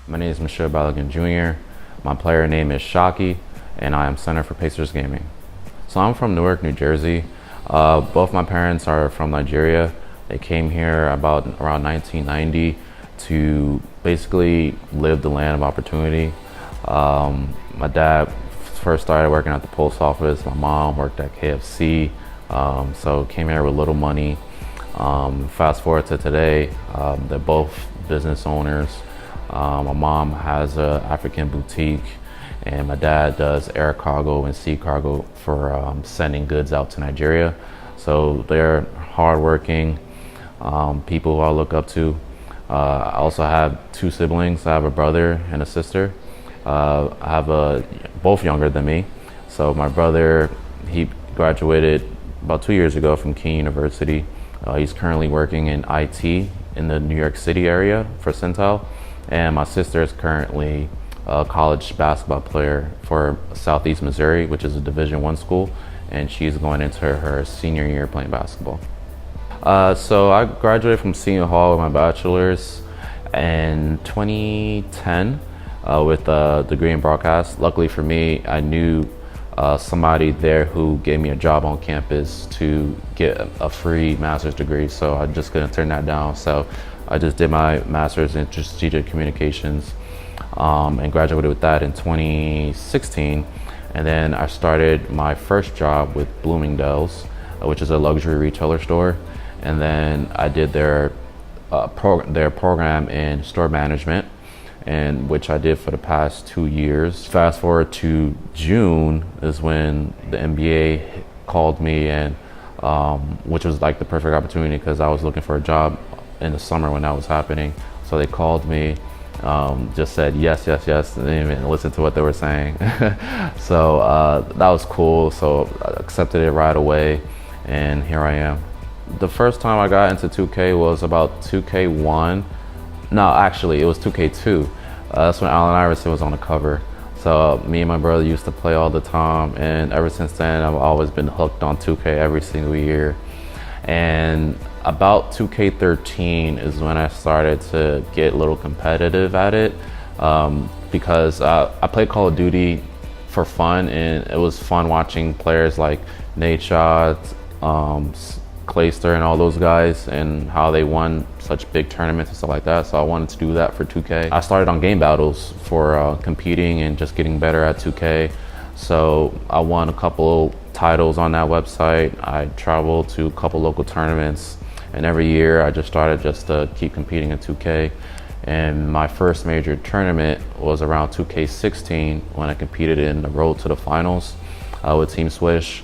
My name is Michelle Balogun Jr. My player name is Shockey, and I am center for Pacers Gaming. So I'm from Newark, New Jersey. Both my parents are from Nigeria. They came here about around 1990 to basically live the land of opportunity. My dad first started working at the post office. My mom worked at KFC. So came here with little money. Fast forward to today, they're both business owners. My mom has an African boutique, and my dad does air cargo and sea cargo for sending goods out to Nigeria. So they're hardworking people who I look up to. I also have two siblings. I have a brother and a sister. I have both younger than me. So my brother, he graduated about 2 years ago from King University. He's currently working in IT in the New York City area for Centel. And my sister is currently a college basketball player for Southeast Missouri, which is a Division I school. And she's going into her senior year playing basketball. So I graduated from Seton Hall with my bachelor's in 2010 with a degree in broadcast. Luckily for me, I knew somebody there who gave me a job on campus to get a free master's degree, so I just couldn't turn that down. So I just did my master's in strategic communications and graduated with that in 2016. And then I started my first job with Bloomingdale's, which is a luxury retailer store. And then I did their program in store management, and which I did for the past 2 years. Fast forward to June is when the NBA called me, and which was like the perfect opportunity because I was looking for a job in the summer when that was happening. So they called me, just said yes, yes, yes, and didn't even listen to what they were saying. So that was cool. So I accepted it right away, and here I am. The first time I got into 2K was about 2K1. No, actually, it was 2K2. That's when Allen Iverson was on the cover. So me and my brother used to play all the time, and ever since then, I've always been hooked on 2K every single year. And about 2K13 is when I started to get a little competitive at it, because I played Call of Duty for fun, and it was fun watching players like Nate Shot, Clayster, and all those guys, and how they won such big tournaments and stuff like that. So I wanted to do that for 2K. I started on game battles for competing and just getting better at 2K. So I won a couple titles on that website. I traveled to a couple local tournaments, and every year I just started just to keep competing in 2K. And my first major tournament was around 2K16 when I competed in the Road to the Finals with Team Swish.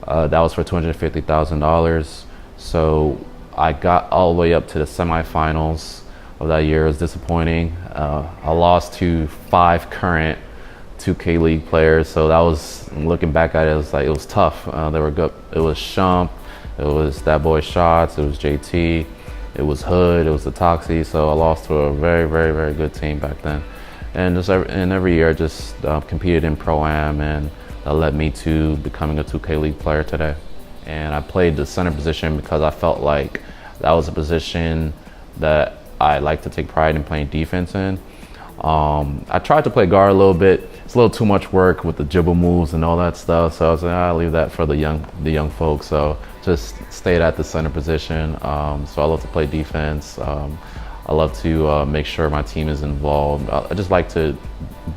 That was for $250,000. So I got all the way up to the semifinals of that year. It was disappointing. I lost to 5 current 2K League players. So that was, looking back at it, it was tough. They were good. It was Shump, it was that boy Shots, it was JT, it was Hood, it was the Toxie. So I lost to a very, very, very good team back then. And every year I just competed in Pro-Am, and that led me to becoming a 2K League player today. And I played the center position because I felt like that was a position that I like to take pride in playing defense in. I tried to play guard a little bit. It's a little too much work with the dribble moves and all that stuff. So I was like, I'll leave that for the young folks. So just stayed at the center position. So I love to play defense. I love to make sure my team is involved. I just like to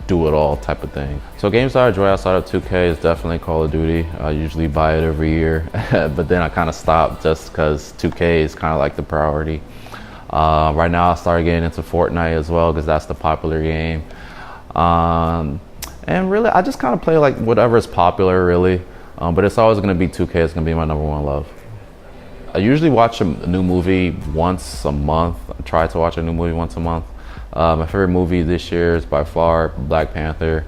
do it all type of thing. So games that I enjoy outside of 2K is definitely Call of Duty. I usually buy it every year, but then I kind of stopped just because 2K is kind of like the priority. Right now I started getting into Fortnite as well because that's the popular game. And really, I just kind of play like whatever is popular really, but it's always going to be 2K. It's going to be my #1 love. I usually watch a new movie once a month. I try to watch a new movie once a month. My favorite movie this year is by far Black Panther.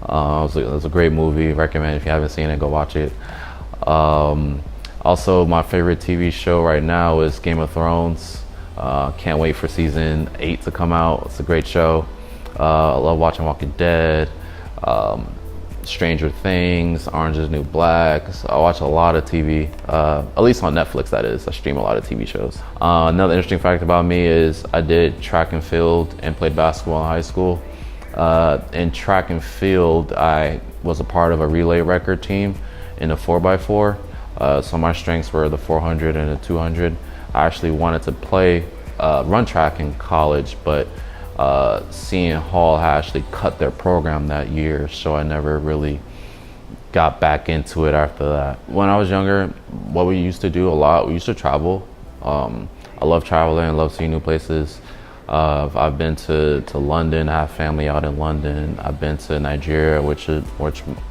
It was a great movie. Recommend if you haven't seen it, go watch it. Also, my favorite TV show right now is Game of Thrones. Can't wait for season 8 to come out. It's a great show. I love watching Walking Dead. Stranger Things, Orange is the New Black. So I watch a lot of TV, at least on Netflix, that is. I stream a lot of TV shows. Another interesting fact about me is I did track and field and played basketball in high school. In track and field, I was a part of a relay record team in the 4x4. So my strengths were the 400 and the 200. I actually wanted to run track in college, but seeing Hall had actually cut their program that year, so I never really got back into it after that. When I was younger, what we used to do a lot, we used to travel. I love traveling, I love seeing new places. I've been to London, I have family out in London. I've been to Nigeria, which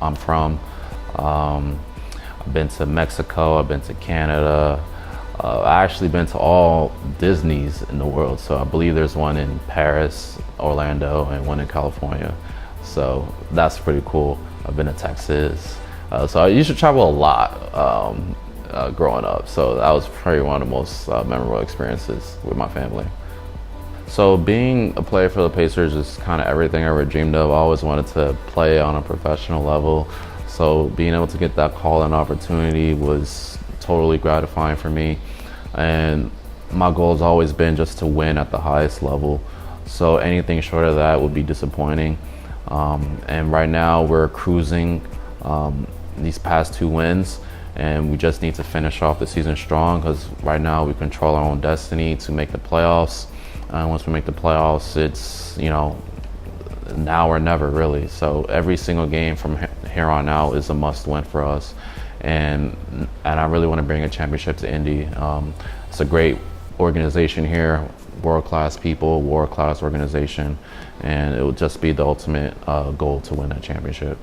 I'm from. I've been to Mexico, I've been to Canada. I've actually been to all Disneys in the world. So I believe there's one in Paris, Orlando, and one in California. So that's pretty cool. I've been to Texas. So I used to travel a lot growing up. So that was probably one of the most memorable experiences with my family. So being a player for the Pacers is kind of everything I ever dreamed of. I always wanted to play on a professional level. So being able to get that call and opportunity was totally gratifying for me. And my goal has always been just to win at the highest level. So anything short of that would be disappointing. And right now we're cruising these past 2 wins, and we just need to finish off the season strong, because right now we control our own destiny to make the playoffs. And once we make the playoffs, it's, now or never, really. So every single game from here on out is a must win for us. And I really want to bring a championship to Indy. It's a great organization here, world-class people, world-class organization, and it will just be the ultimate goal to win that championship.